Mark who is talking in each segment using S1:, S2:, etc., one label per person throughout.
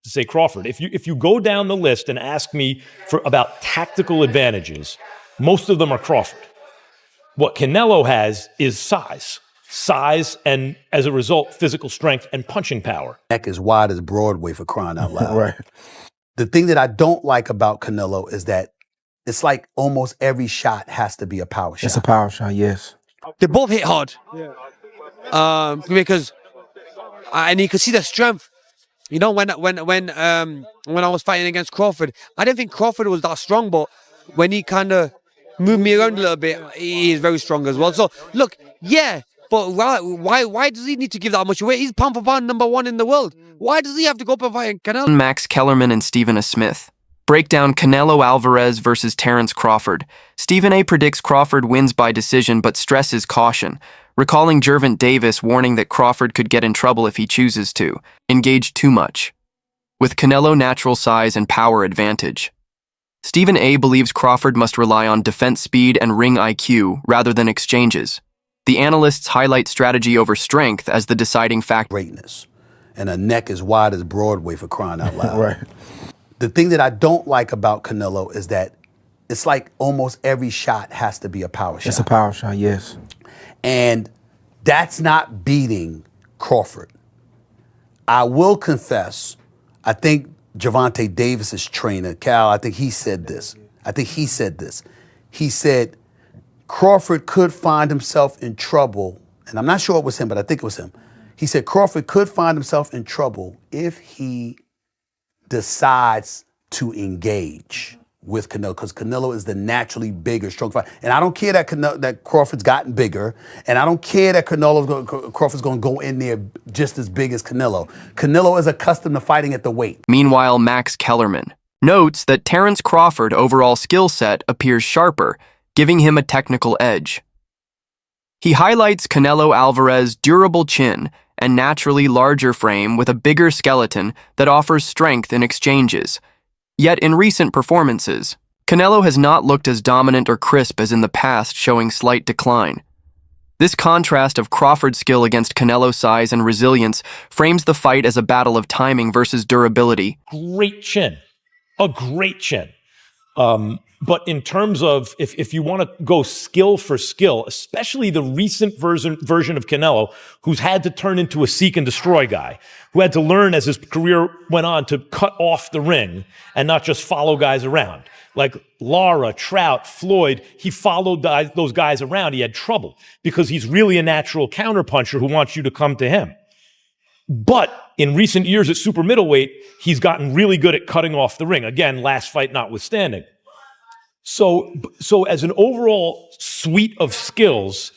S1: to say Crawford. If you go down the list and ask me about tactical advantages, most of them are Crawford. What Canelo has is size, and as a result, physical strength and punching power.
S2: Neck as wide as Broadway, for crying out loud.
S3: Right.
S2: The thing that I don't like about Canelo is that it's like almost every shot has to be a power shot.
S3: It's a power shot, yes.
S4: They both hit hard. Because and you can see the strength. You know, when I was fighting against Crawford, I didn't think Crawford was that strong, but when he kind of moved me around a little bit, he is very strong as well. So look, yeah, but why does he need to give that much away? He's pound for pound #1 in the world. Why does he have to go up and fight Canelo?
S5: Max Kellerman and Stephen A. Smith break down Canelo Alvarez versus Terence Crawford. Stephen A. predicts Crawford wins by decision but stresses caution, recalling Gervonta Davis warning that Crawford could get in trouble if he chooses to engage too much. With Canelo natural size and power advantage, Stephen A. believes Crawford must rely on defense speed and ring IQ rather than exchanges. The analysts highlight strategy over strength as the deciding factor.
S2: Greatness. And a neck as wide as Broadway, for crying out loud.
S3: Right.
S2: The thing that I don't like about Canelo is that it's like almost every shot has to be a power shot.
S3: It's a power shot, yes.
S2: And that's not beating Crawford. I will confess, I think Gervonta Davis's trainer, Cal, I think he said this. He said Crawford could find himself in trouble, and I'm not sure it was him, but I think it was him. He said Crawford could find himself in trouble if he decides to engage with Canelo, because Canelo is the naturally bigger, strong fighter. And I don't care that Crawford's gotten bigger, and I don't care that Crawford's going to go in there just as big as Canelo. Canelo is accustomed to fighting at the weight.
S5: Meanwhile, Max Kellerman notes that Terence Crawford overall skill set appears sharper, giving him a technical edge. He highlights Canelo Alvarez's durable chin and naturally larger frame with a bigger skeleton that offers strength in exchanges. Yet in recent performances, Canelo has not looked as dominant or crisp as in the past, showing slight decline. This contrast of Crawford's skill against Canelo's size and resilience frames the fight as a battle of timing versus durability.
S1: Great chin. A great chin. But in terms of, if you want to go skill for skill, especially the recent version of Canelo, who's had to turn into a seek and destroy guy, who had to learn as his career went on to cut off the ring and not just follow guys around. Like Lara, Trout, Floyd, he followed those guys around. He had trouble because he's really a natural counterpuncher who wants you to come to him. But in recent years at super middleweight, he's gotten really good at cutting off the ring. Again, last fight notwithstanding. So as an overall suite of skills,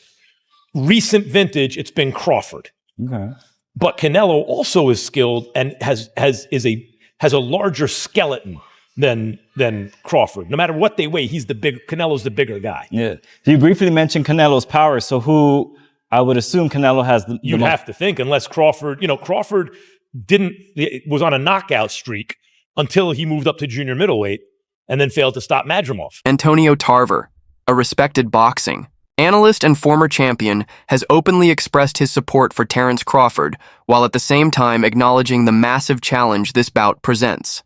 S1: recent vintage, it's been Crawford.
S3: Okay.
S1: But Canelo also is skilled and has a larger skeleton than Crawford. No matter what they weigh, Canelo's the bigger guay.
S6: Yeah. You briefly mentioned Canelo's power, so who I would assume Canelo has the
S1: You'd have to think, unless Crawford was on a knockout streak until he moved up to junior middleweight and then failed to stop Madrimov.
S5: Antonio Tarver, a respected boxing analyst and former champion, has openly expressed his support for Terence Crawford, while at the same time acknowledging the massive challenge this bout presents.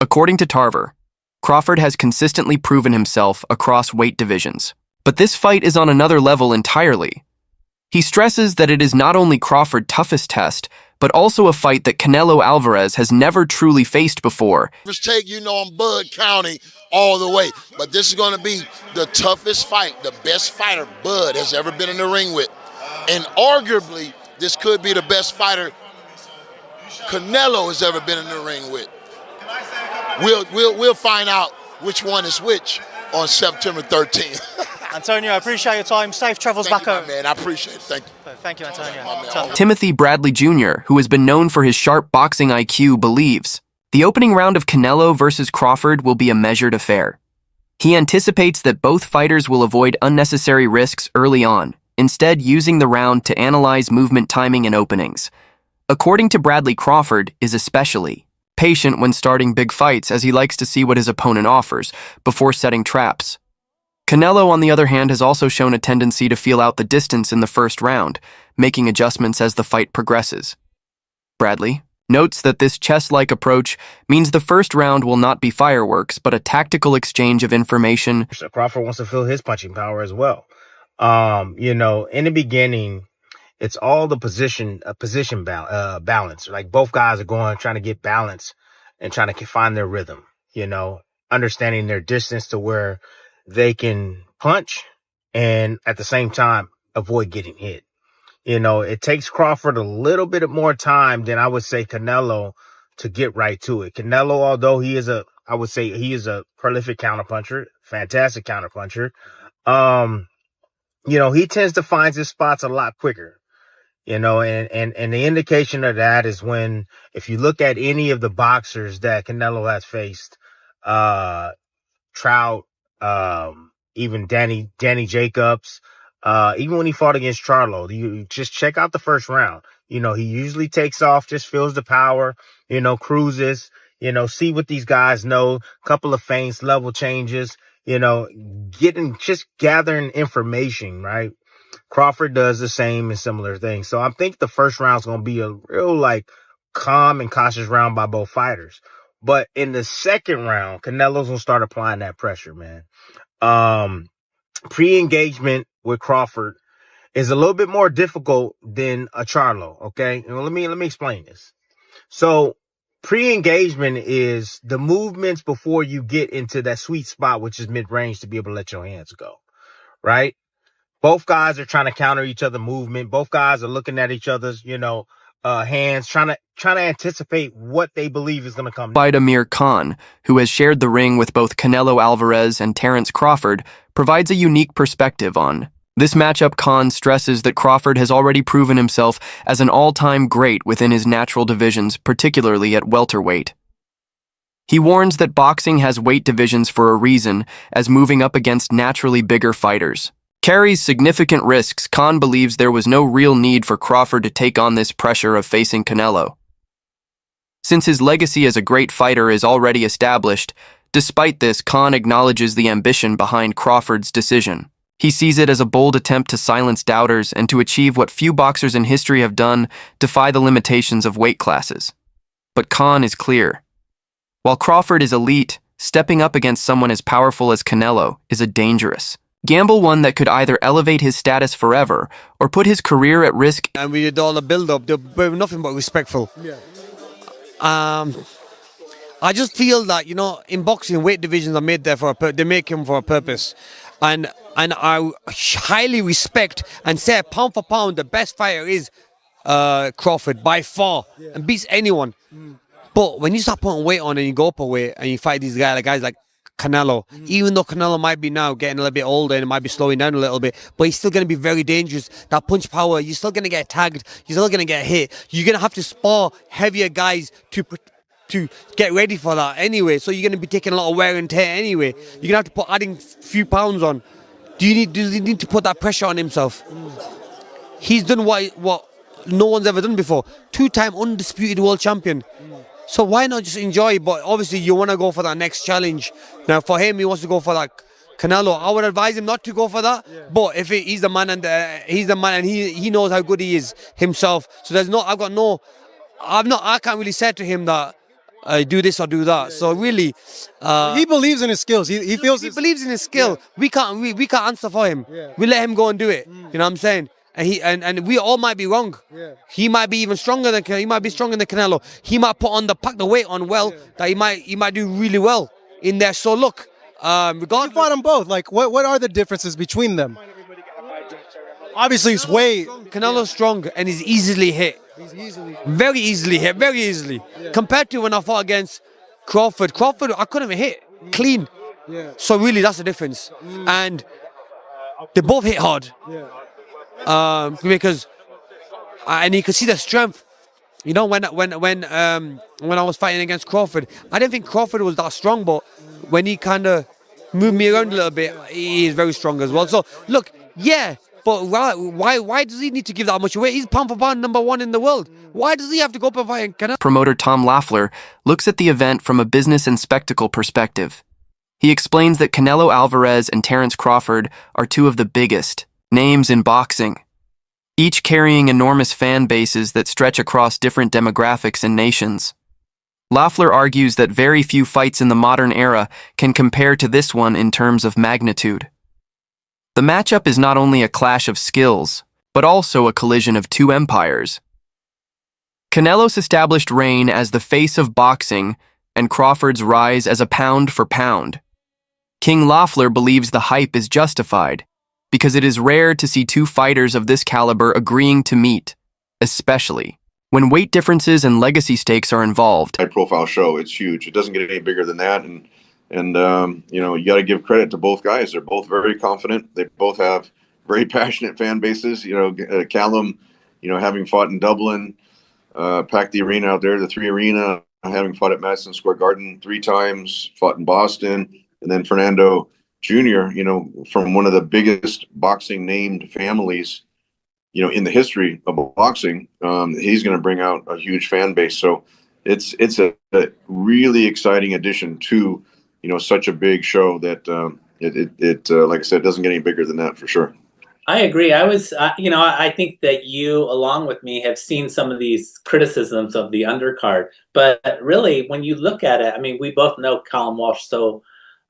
S5: According to Tarver, Crawford has consistently proven himself across weight divisions, but this fight is on another level entirely. He stresses that it is not only Crawford's toughest test, but also a fight that Canelo Alvarez has never truly faced before.
S7: Take, I'm Bud County all the way, but this is going to be the toughest fight, the best fighter Bud has ever been in the ring with. And arguably, this could be the best fighter Canelo has ever been in the ring with. We'll find out which one is which on September 13th.
S8: Antonio, I appreciate your time. Safe travels back home.
S7: Man, I appreciate it. Thank you.
S8: Thank you, Antonio.
S5: Timothy Bradley Jr., who has been known for his sharp boxing IQ, believes the opening round of Canelo versus Crawford will be a measured affair. He anticipates that both fighters will avoid unnecessary risks early on, instead using the round to analyze movement timing and openings. According to Bradley, Crawford is especially patient when starting big fights, as he likes to see what his opponent offers before setting traps. Canelo, on the other hand, has also shown a tendency to feel out the distance in the first round, making adjustments as the fight progresses. Bradley notes that this chess-like approach means the first round will not be fireworks, but a tactical exchange of information.
S3: Crawford wants to feel his punching power as well. In the beginning, it's all the position balance. Like both guys are trying to get balance and trying to find their rhythm, understanding their distance to where they can punch and at the same time avoid getting hit. It takes Crawford a little bit more time than I would say Canelo to get right to it. Canelo, although he is a prolific counterpuncher, fantastic counterpuncher. He tends to find his spots a lot quicker. And the indication of that is when, if you look at any of the boxers that Canelo has faced, Trout, even Danny Jacobs, even when he fought against Charlo, you just check out the first round. He usually takes off, just feels the power, cruises, see what these guys know, couple of feints, level changes, gathering information, right? Crawford does the same and similar things. So I think the first round's going to be a real calm and cautious round by both fighters. But in the second round, Canelo's going to start applying that pressure, man. Pre-engagement with Crawford is a little bit more difficult than a Charlo, okay? And let me explain this. So pre-engagement is the movements before you get into that sweet spot, which is mid-range, to be able to let your hands go, right? Both guys are trying to counter each other's movement. Both guys are looking at each other's, hands, trying to anticipate what they believe is going to come.
S5: Fight Amir Khan, who has shared the ring with both Canelo Alvarez and Terence Crawford, provides a unique perspective on this matchup. Khan stresses that Crawford has already proven himself as an all-time great within his natural divisions, particularly at welterweight. He warns that boxing has weight divisions for a reason, as moving up against naturally bigger fighters carries significant risks. Khan believes there was no real need for Crawford to take on this pressure of facing Canelo, since his legacy as a great fighter is already established. Despite this, Khan acknowledges the ambition behind Crawford's decision. He sees it as a bold attempt to silence doubters and to achieve what few boxers in history have done: defy the limitations of weight classes. But Khan is clear. While Crawford is elite, stepping up against someone as powerful as Canelo is a dangerous gamble, one that could either elevate his status forever or put his career at risk.
S4: And we did all the build-up. They were nothing but respectful. Yeah. I just feel that, in boxing, weight divisions are made there they make him for a purpose. And I highly respect and say pound for pound, the best fighter is Crawford by far, and beats anyone. But when you start putting weight on and you go up a weight and you fight these guys like Canelo, even though Canelo might be now getting a little bit older and it might be slowing down a little bit, but he's still going to be very dangerous. That punch power, you're still going to get tagged, you're still going to get hit. You're going to have to spar heavier guys to get ready for that anyway. So you're going to be taking a lot of wear and tear anyway. You're going to have to adding a few pounds on. Does he need to put that pressure on himself? He's done what no one's ever done before. 2-time undisputed world champion. So why not just enjoy? But obviously you want to go for that next challenge. Now for him, he wants to go for that Canelo. I would advise him not to go for that. Yeah. But if he's the man and he knows how good he is himself. So I can't really say to him that do this or do that. So really,
S9: he believes in his skills. He
S4: believes in his skill. Yeah. We can't answer for him. Yeah. We let him go and do it. You know what I'm saying? And we all might be wrong. Yeah. He might be even stronger than Canelo. He might pack the weight on well. Yeah. That he might do really well in there. So look, regardless,
S9: you fought them both. Like what are the differences between them? Obviously, it's way
S4: Canelo's strong and he's easily hit. Very easily hit. Yeah. Compared to when I fought against Crawford, I couldn't even hit clean. Yeah. So really, that's the difference. And they both hit hard. Yeah. Because and you can see the strength. When I was fighting against Crawford, I didn't think Crawford was that strong, but when he kind of moved me around a little bit, he is very strong as well. So look, yeah, but why does he need to give that much away? He's pound for pound #1 in the world. Why does he have to go up and fight Canelo?
S5: Promoter Tom Lafleur looks at the event from a business and spectacle perspective. He explains that Canelo Alvarez and Terence Crawford are two of the biggest names in boxing. each carrying enormous fan bases that stretch across different demographics and nations. Loeffler argues that very few fights in the modern era can compare to this one in terms of magnitude. The matchup is not only a clash of skills, but also a collision of two empires. Canelo's established reign as the face of boxing and Crawford's rise as a pound for pound. King Loeffler believes the hype is justified because it is rare to see two fighters of this caliber agreeing to meet, especially when weight differences and legacy stakes are involved.
S10: High-profile show, it's huge. It doesn't get any bigger than that, and you know, you got to give credit to both guys. They're both very confident. They both have very passionate fan bases. You know, Callum, you know, having fought in Dublin, packed the arena out there, the 3 Arena, having fought at Madison Square Garden 3 times, fought in Boston, and then Fernando Jr., you know, from one of the biggest boxing named families, you know, in the history of boxing. He's going to bring out a huge fan base. So it's a really exciting addition to, you know, such a big show that like I said, it doesn't get any bigger than that for sure.
S11: I agree. I think that you, along with me, have seen some of these criticisms of the undercard. But really, when you look at it, I mean, we both know Callum Walsh so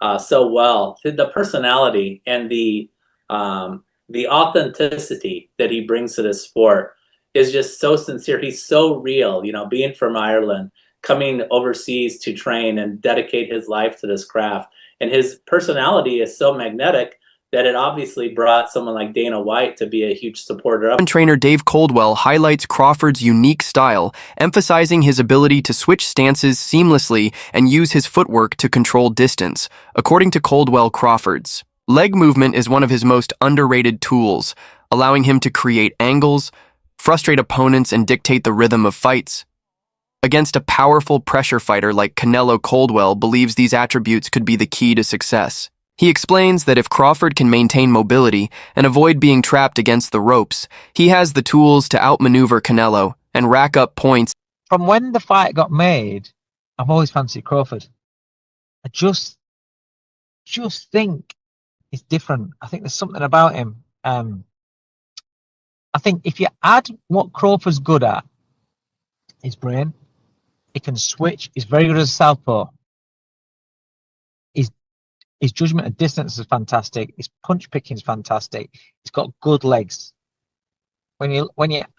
S11: well. The personality and the authenticity that he brings to this sport is just so sincere. He's so real. You know, being from Ireland, coming overseas to train and dedicate his life to this craft, and his personality is so magnetic that it obviously brought someone like Dana White to be a huge supporter of.
S5: Trainer Dave Coldwell highlights Crawford's unique style, emphasizing his ability to switch stances seamlessly and use his footwork to control distance. According to Coldwell, Crawford's leg movement is one of his most underrated tools, allowing him to create angles, frustrate opponents, and dictate the rhythm of fights. Against a powerful pressure fighter like Canelo, Coldwell believes these attributes could be the key to success. He explains that if Crawford can maintain mobility and avoid being trapped against the ropes, he has the tools to outmaneuver Canelo and rack up points.
S12: From when the fight got made, I've always fancied Crawford. I just think he's different. I think there's something about him. I think if you add what Crawford's good at, his brain, he can switch. He's very good as a southpaw. His judgment of distance is fantastic. His punch picking is fantastic. He's got good legs. When you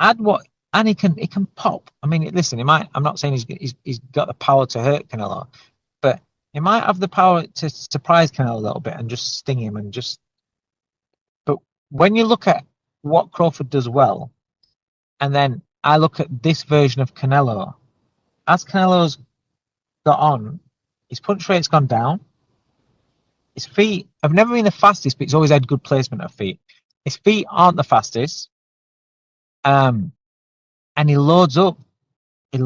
S12: add what, and he can pop. I mean, listen, I'm not saying he's got the power to hurt Canelo, but he might have the power to surprise Canelo a little bit and just sting him and just. But when you look at what Crawford does well, and then I look at this version of Canelo, as Canelo's got on, his punch rate's gone down. His feet have never been the fastest, but he's always had good placement of feet. His feet aren't the fastest. And he loads up. And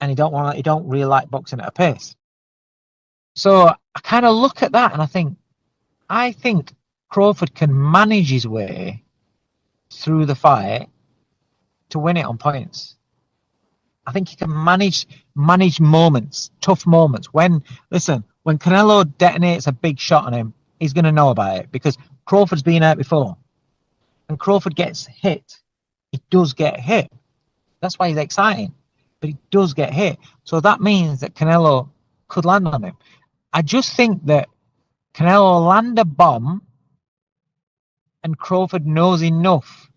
S12: he don't really like boxing at a pace. So I kind of look at that and I think Crawford can manage his way through the fight to win it on points. I think he can manage moments, tough moments. When Canelo detonates a big shot on him, he's going to know about it because Crawford's been hurt before. And Crawford gets hit. He does get hit. That's why he's exciting. But he does get hit. So that means that Canelo could land on him. I just think that Canelo will land a bomb and Crawford knows enough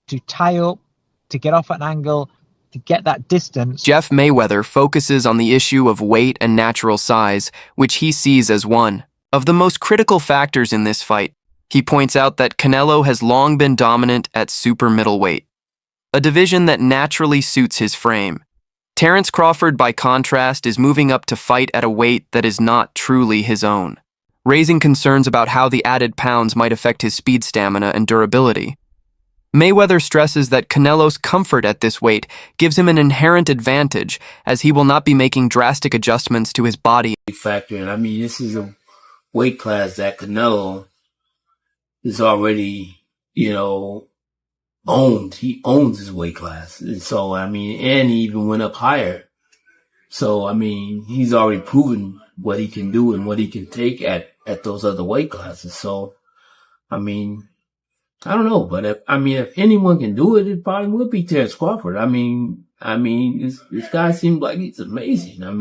S12: to tie up, to get off at an angle, to get that distance.
S5: Jeff Mayweather focuses on the issue of weight and natural size, which he sees as one of the most critical factors in this fight. He points out that Canelo has long been dominant at super middleweight, a division that naturally suits his frame. Terence Crawford, by contrast, is moving up to fight at a weight that is not truly his own, raising concerns about how the added pounds might affect his speed, stamina, and durability. Mayweather stresses that Canelo's comfort at this weight gives him an inherent advantage, as he will not be making drastic adjustments to his body.
S13: Factor, and I mean, this is a weight class that Canelo is already, owned. He owns his weight class. And so, I mean, and he even went up higher. So, I mean, he's already proven what he can do and what he can take at those other weight classes. So, I mean, I don't know, but if anyone can do it, it probably would be Terence Crawford. This guy seems like he's amazing. I'm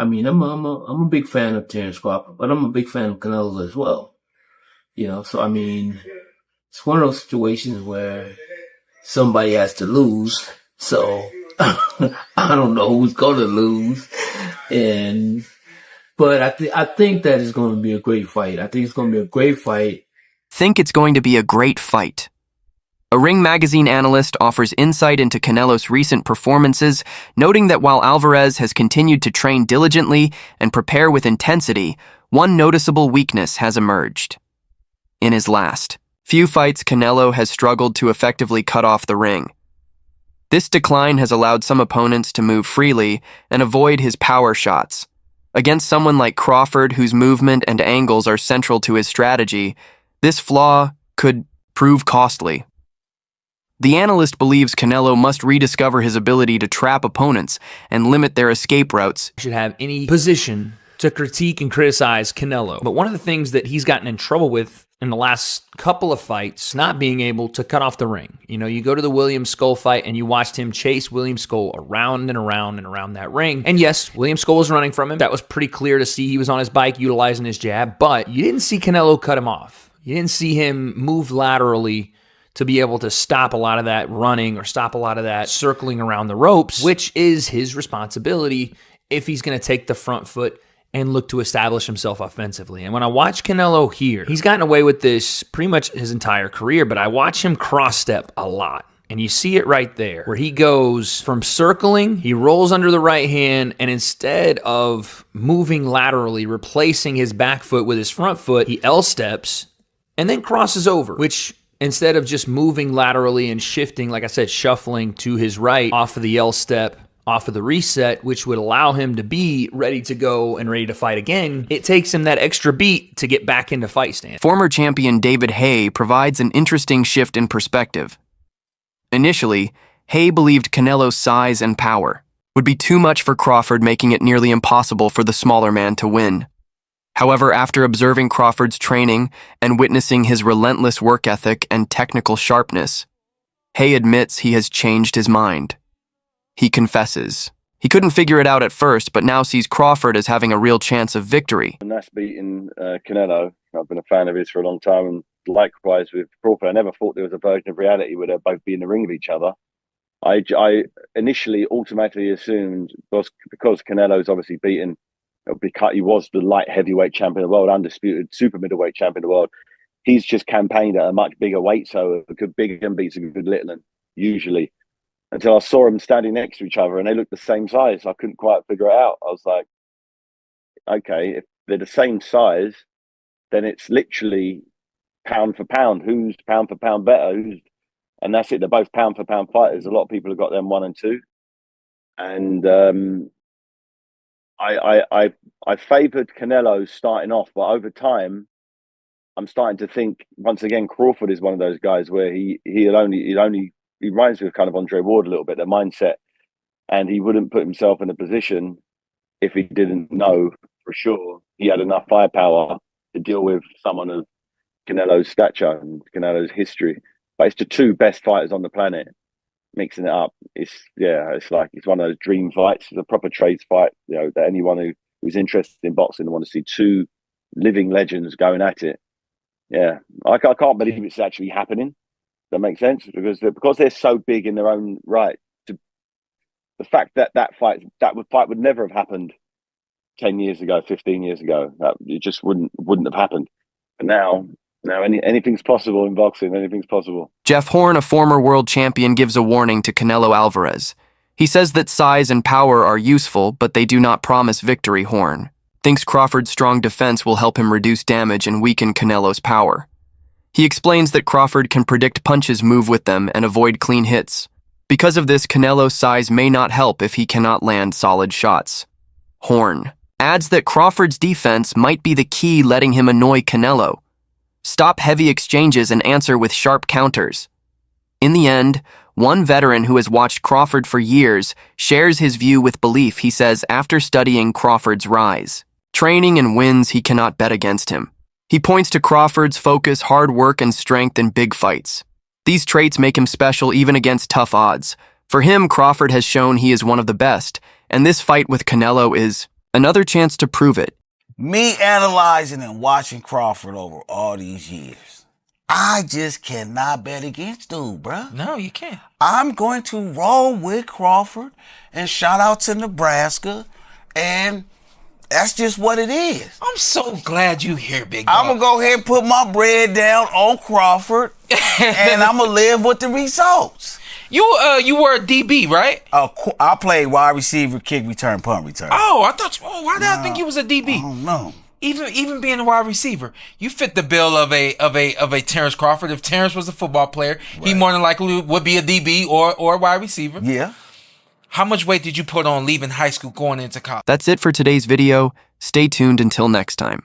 S13: a big fan of Terence Crawford, but I'm a big fan of Canelo as well. It's one of those situations where somebody has to lose. So I don't know who's going to lose. But I think that it's going to be a great fight. I think it's going to be a great fight.
S5: Think it's going to be a great fight. A Ring magazine analyst offers insight into Canelo's recent performances, noting that while Alvarez has continued to train diligently and prepare with intensity, one noticeable weakness has emerged. In his last few fights, Canelo has struggled to effectively cut off the ring. This decline has allowed some opponents to move freely and avoid his power shots. Against someone like Crawford, whose movement and angles are central to his strategy, this flaw could prove costly. The analyst believes Canelo must rediscover his ability to trap opponents and limit their escape routes.
S14: Should have any position to critique and criticize Canelo. But one of the things that he's gotten in trouble with in the last couple of fights, not being able to cut off the ring. You go to the William Skull fight and you watched him chase William Skull around and around and around that ring. And yes, William Skull was running from him. That was pretty clear to see. He was on his bike utilizing his jab, but you didn't see Canelo cut him off. You didn't see him move laterally to be able to stop a lot of that running or stop a lot of that circling around the ropes, which is his responsibility if he's going to take the front foot and look to establish himself offensively. And when I watch Canelo here, he's gotten away with this pretty much his entire career, but I watch him cross-step a lot. And you see it right there, where he goes from circling, he rolls under the right hand, and instead of moving laterally, replacing his back foot with his front foot, he L-steps and then crosses over, which instead of just moving laterally and shifting, like I said, shuffling to his right off of the L-step, off of the reset, which would allow him to be ready to go and ready to fight again, it takes him that extra beat to get back into fight stand.
S5: Former champion David Haye provides an interesting shift in perspective. Initially, Haye believed Canelo's size and power would be too much for Crawford, making it nearly impossible for the smaller man to win. However, after observing Crawford's training and witnessing his relentless work ethic and technical sharpness, Haye admits he has changed his mind. He confesses he couldn't figure it out at first, but now sees Crawford as having a real chance of victory.
S15: And that's beating Canelo. I've been a fan of his for a long time, and likewise with Crawford. I never thought there was a version of reality where they'd both be in the ring with each other. I initially automatically assumed, because Canelo's obviously beaten, he was the light heavyweight champion of the world, undisputed super middleweight champion of the world. He's just campaigned at a much bigger weight, so a good big one beats a good little one, usually. Until I saw them standing next to each other and they looked the same size. I couldn't quite figure it out. I was like, okay, if they're the same size, then it's literally pound for pound. Who's pound for pound better? And that's it. They're both pound for pound fighters. A lot of people have got them 1 and 2. And I favoured Canelo starting off, but over time, I'm starting to think once again Crawford is one of those guys where he reminds me of kind of Andre Ward a little bit, the mindset, and he wouldn't put himself in a position if he didn't know for sure he had enough firepower to deal with someone of Canelo's stature and Canelo's history. But it's the two best fighters on the planet. Mixing it up, it's one of those dream fights. It's a proper trades fight. That anyone who's interested in boxing want to see two living legends going at it. Yeah, I can't believe it's actually happening. That makes sense because they're so big in their own right. The fact that fight would never have happened 10 years ago, 15 years ago. It just wouldn't have happened. But now anything's possible in boxing. Anything's possible.
S5: Jeff Horn, a former world champion, gives a warning to Canelo Alvarez. He says that size and power are useful, but they do not promise victory. Horn thinks Crawford's strong defense will help him reduce damage and weaken Canelo's power. He explains that Crawford can predict punches move with them and avoid clean hits. Because of this, Canelo's size may not help if he cannot land solid shots. Horn adds that Crawford's defense might be the key, letting him annoy Canelo. Stop heavy exchanges and answer with sharp counters. In the end, one veteran who has watched Crawford for years shares his view with belief. He says after studying Crawford's rise, training and wins, he cannot bet against him. He points to Crawford's focus, hard work, and strength in big fights. These traits make him special even against tough odds. For him, Crawford has shown he is one of the best, and this fight with Canelo is another chance to prove it.
S16: Me analyzing and watching Crawford over all these years, I just cannot bet against dude, bruh.
S17: No, you can't.
S16: I'm going to roll with Crawford, and shout out to Nebraska, and that's just what it is.
S17: I'm so glad you here, big dog.
S16: I'm going to go ahead and put my bread down on Crawford, and I'm going to live with the results.
S17: You were a DB, right?
S16: I played wide receiver, kick return, punt return.
S17: Oh, I thought. Why did I think you was a DB?
S16: I don't know.
S17: Even being a wide receiver, you fit the bill of a Terence Crawford. If Terence was a football player, he more than likely would be a DB or a wide receiver.
S16: Yeah.
S17: How much weight did you put on leaving high school going into college?
S5: That's it for today's video. Stay tuned until next time.